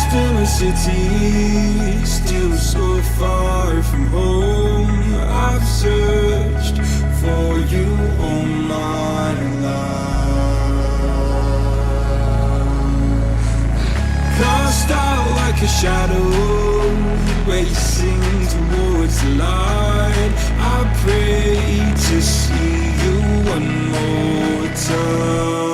lost in a city, still so far from home. I've searched for you all my life. Cast out like a shadow, racing towards the light. I pray to see you one more time.